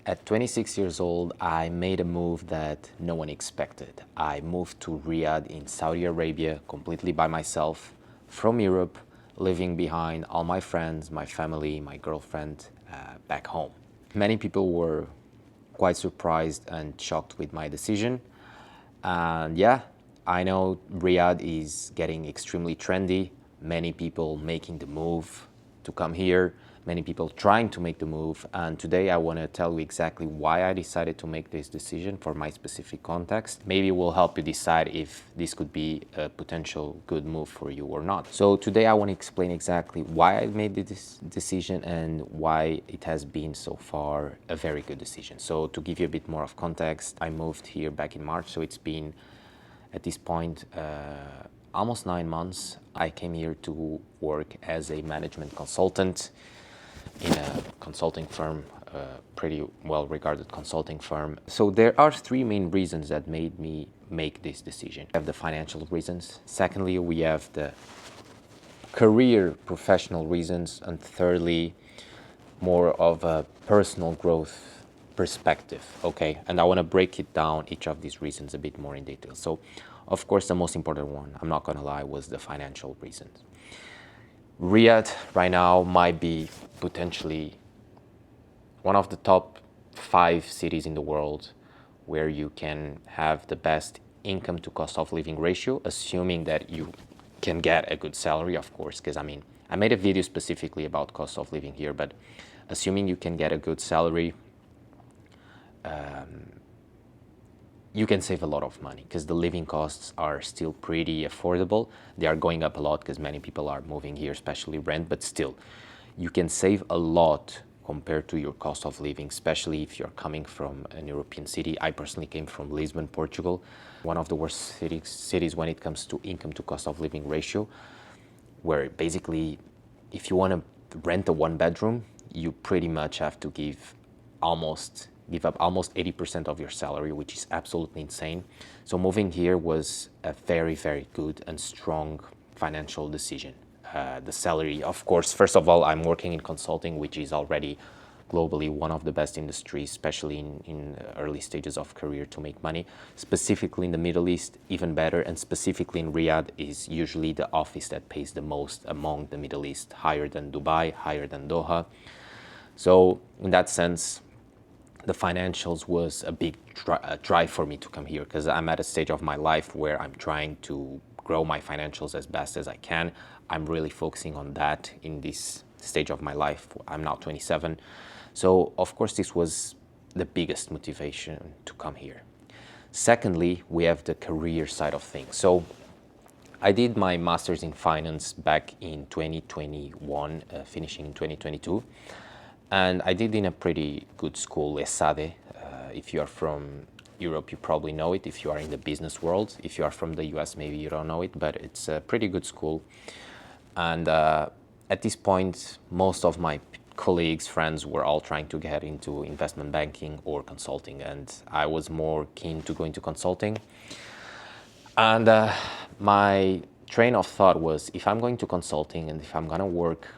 At 26 years old, I made a move that no one expected. I moved to Riyadh in Saudi Arabia completely by myself from Europe, leaving behind all my friends, my family, my girlfriend back home. Many people were quite surprised and shocked with my decision. And yeah, I know Riyadh is getting extremely trendy. Many people making the move to come here, many people trying to make the move. And today I want to tell you exactly why I decided to make this decision for my specific context. Maybe it will help you decide if this could be a potential good move for you or not. So today I want to explain exactly why I made this decision and why it has been so far a very good decision. So to give you a bit more of context, I moved here back in March, so it's been at this point almost 9 months. I came here to work as a management consultant in a consulting firm, a pretty well-regarded consulting firm. So there are three main reasons that made me make this decision. We have the financial reasons. Secondly, we have the career professional reasons. And thirdly, more of a personal growth perspective, okay? And I want to break it down, each of these reasons, a bit more in detail. So, of course, the most important one, I'm not going to lie, was the financial reasons. Riyadh right now might be potentially one of the top 5 cities in the world where you can have the best income to cost of living ratio, assuming that you can get a good salary, of course, because I mean, I made a video specifically about cost of living here, but assuming you can get a good salary, you can save a lot of money because the living costs are still pretty affordable. They are going up a lot because many people are moving here, especially rent, but still, you can save a lot compared to your cost of living, especially if you're coming from an European city. I personally came from Lisbon, Portugal, one of the worst cities when it comes to income to cost of living ratio, where basically if you want to rent a 1-bedroom, you pretty much have to give up almost 80% of your salary, which is absolutely insane. So moving here was a very, very good and strong financial decision. The salary, of course, first of all, I'm working in consulting, which is already globally one of the best industries, especially in early stages of career to make money. Specifically in the Middle East, even better, and specifically in Riyadh is usually the office that pays the most among the Middle East, higher than Dubai, higher than Doha. So in that sense, the financials was a big drive for me to come here because I'm at a stage of my life where I'm trying to grow my financials as best as I can. I'm really focusing on that in this stage of my life. I'm now 27. So of course this was the biggest motivation to come here. Secondly, we have the career side of things. So I did my master's in finance back in 2021, finishing in 2022. And I did in a pretty good school, ESADE. If you are from Europe, you probably know it. If you are in the business world, if you are from the US, maybe you don't know it, but it's a pretty good school. And at this point, most of my colleagues, friends were all trying to get into investment banking or consulting. And I was more keen to go into consulting. And my train of thought was, if I'm going to consulting and if I'm going to work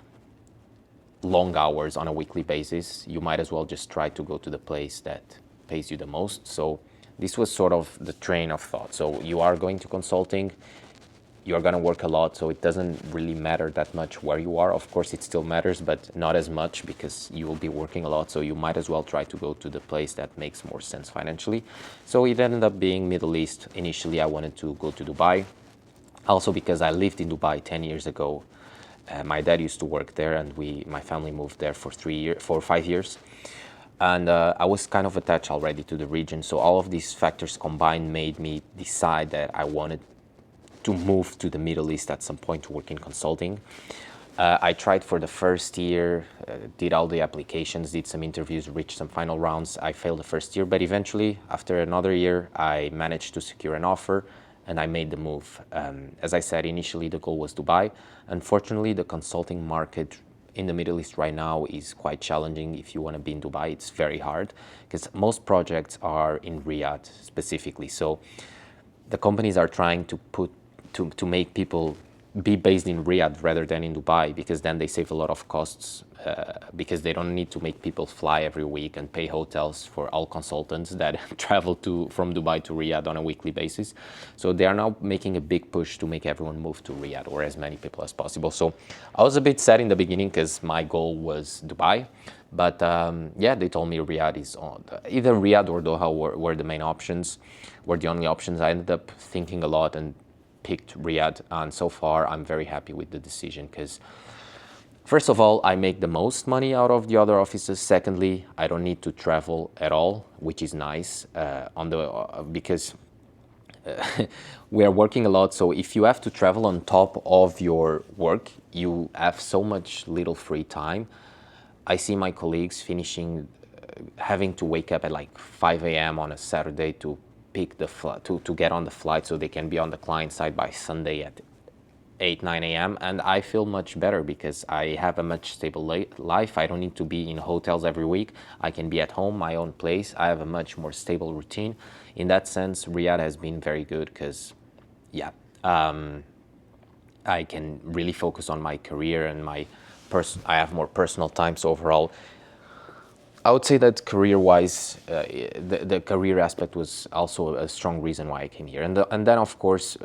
long hours on a weekly basis, you might as well just try to go to the place that pays you the most. So this was sort of the train of thought. So you are going to consulting, you're going to work a lot, so it doesn't really matter that much where you are. Of course, it still matters, but not as much because you will be working a lot. So you might as well try to go to the place that makes more sense financially. So it ended up being Middle East. Initially, I wanted to go to Dubai. Also because I lived in Dubai 10 years ago. My dad used to work there, and my family moved there for 4 or 5 years. And I was kind of attached already to the region. So all of these factors combined made me decide that I wanted to move to the Middle East at some point to work in consulting. I tried for the first year, did all the applications, did some interviews, reached some final rounds. I failed the first year, but eventually, after another year, I managed to secure an offer and I made the move. As I said, initially the goal was Dubai. Unfortunately, the consulting market in the Middle East right now is quite challenging. If you want to be in Dubai, it's very hard because most projects are in Riyadh specifically. So the companies are trying to make people be based in Riyadh rather than in Dubai, because then they save a lot of costs, because they don't need to make people fly every week and pay hotels for all consultants that travel to from Dubai to Riyadh on a weekly basis. So they are now making a big push to make everyone move to Riyadh, or as many people as possible. So I was a bit sad in the beginning because my goal was Dubai. But yeah, they told me Riyadh is on. Either Riyadh or Doha were the main options, were the only options. I ended up thinking a lot and picked Riyadh, and so far I'm very happy with the decision because first of all, I make the most money out of the other offices. Secondly, I don't need to travel at all, which is nice because we are working a lot. So if you have to travel on top of your work, you have so much little free time. I see my colleagues finishing, having to wake up at like 5 a.m. on a Saturday to pick the to get on the flight so they can be on the client side by Sunday at 8, 9 a.m. And I feel much better because I have a much stable life. I don't need to be in hotels every week. I can be at home, my own place. I have a much more stable routine. In that sense, Riyadh has been very good because, yeah, I can really focus on my career and I have more personal time. So overall, I would say that career-wise, the career aspect was also a strong reason why I came here. And then, of course,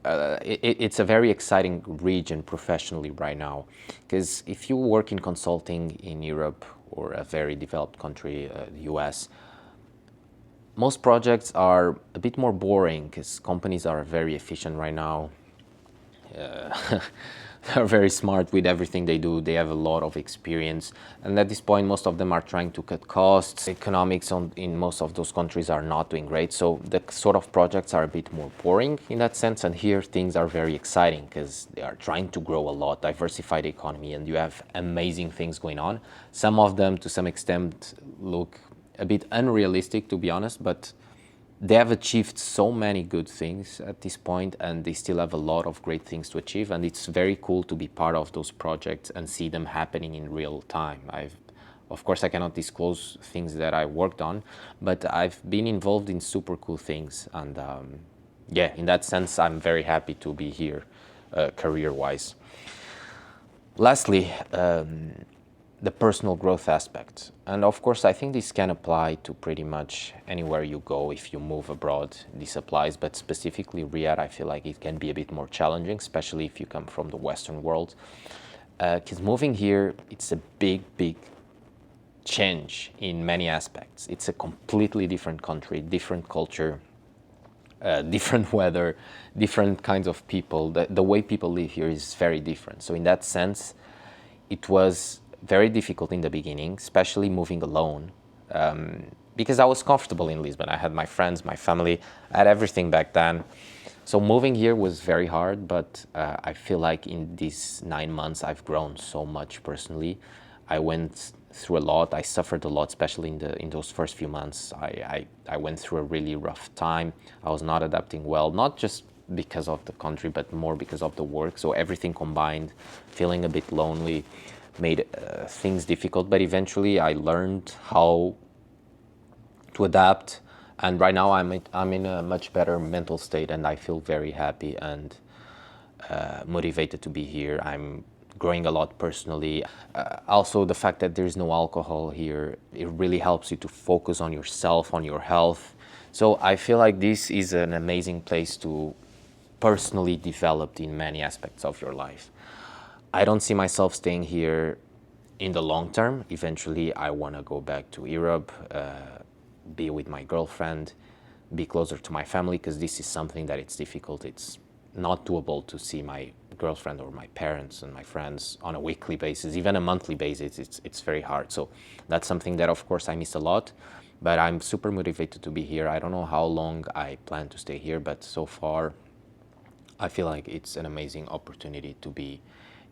it's a very exciting region professionally right now. Because if you work in consulting in Europe or a very developed country, the US, most projects are a bit more boring because companies are very efficient right now. They're very smart with everything they do. They have a lot of experience. And at this point, most of them are trying to cut costs. Economics in most of those countries are not doing great. So the sort of projects are a bit more boring in that sense. And here things are very exciting because they are trying to grow a lot, diversify the economy, and you have amazing things going on. Some of them, to some extent, look a bit unrealistic, to be honest, but they have achieved so many good things at this point, and they still have a lot of great things to achieve, and it's very cool to be part of those projects and see them happening in real time. Of course, I cannot disclose things that I worked on, but I've been involved in super cool things, and yeah, in that sense, I'm very happy to be here, career-wise. Lastly, the personal growth aspect. And of course, I think this can apply to pretty much anywhere you go if you move abroad. This applies, but specifically Riyadh, I feel like it can be a bit more challenging, especially if you come from the Western world. Because moving here, it's a big, big change in many aspects. It's a completely different country, different culture, different weather, different kinds of people. The way people live here is very different. So in that sense, it was very difficult in the beginning, especially moving alone, because I was comfortable in Lisbon. I had my friends, my family, I had everything back then. So moving here was very hard, but I feel like in these 9 months, I've grown so much personally. I went through a lot. I suffered a lot, especially in those first few months. I went through a really rough time. I was not adapting well, not just because of the country, but more because of the work. So everything combined, feeling a bit lonely, made things difficult, but eventually I learned how to adapt, and right now I'm in a much better mental state, and I feel very happy and motivated to be here. I'm growing a lot personally. Also, the fact that there's no alcohol here, it really helps you to focus on yourself, on your health. So I feel like this is an amazing place to personally develop in many aspects of your life. I don't see myself staying here in the long term. Eventually, I want to go back to Europe, be with my girlfriend, be closer to my family, because this is something that it's difficult. It's not doable to see my girlfriend or my parents and my friends on a weekly basis, even a monthly basis. It's very hard. So that's something that, of course, I miss a lot. But I'm super motivated to be here. I don't know how long I plan to stay here, but so far, I feel like it's an amazing opportunity to be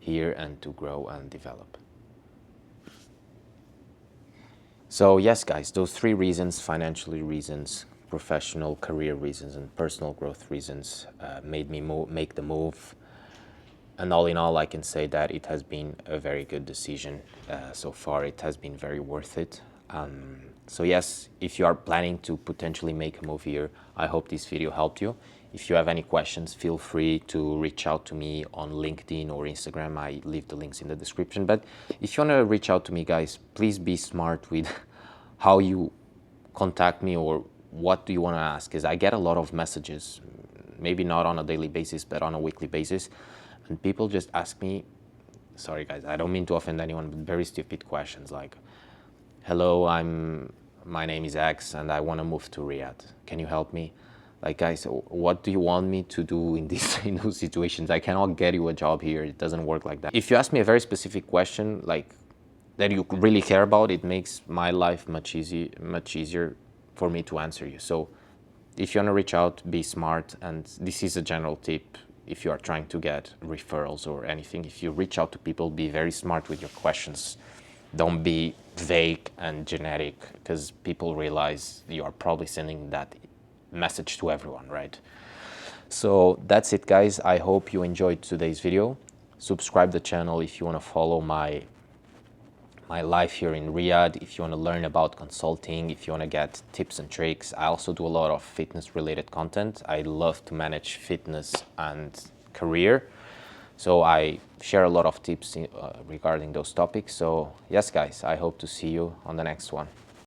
here and to grow and develop. So yes, guys, those 3 reasons, financially reasons, professional career reasons, and personal growth reasons made me make the move. And all in all, I can say that it has been a very good decision so far. It has been very worth it. So yes, if you are planning to potentially make a move here, I hope this video helped you. If you have any questions, feel free to reach out to me on LinkedIn or Instagram. I leave the links in the description. But if you want to reach out to me, guys, please be smart with how you contact me or what do you want to ask, because I get a lot of messages, maybe not on a daily basis, but on a weekly basis. And people just ask me, sorry guys, I don't mean to offend anyone, but very stupid questions like, hello, my name is X and I want to move to Riyadh. Can you help me? Like, guys, what do you want me to do in those situations? I cannot get you a job here. It doesn't work like that. If you ask me a very specific question, like that you really care about, it makes my life much easier for me to answer you. So if you want to reach out, be smart. And this is a general tip. If you are trying to get referrals or anything, if you reach out to people, be very smart with your questions. Don't be vague and generic, because people realize you are probably sending that message to everyone, right? So that's it, guys. I hope you enjoyed today's video. Subscribe the channel if you want to follow my life here in Riyadh, if you want to learn about consulting, if you want to get tips and tricks. I also do a lot of fitness related content. I love to manage fitness and career, so I share a lot of tips regarding those topics. So yes, guys, I hope to see you on the next one.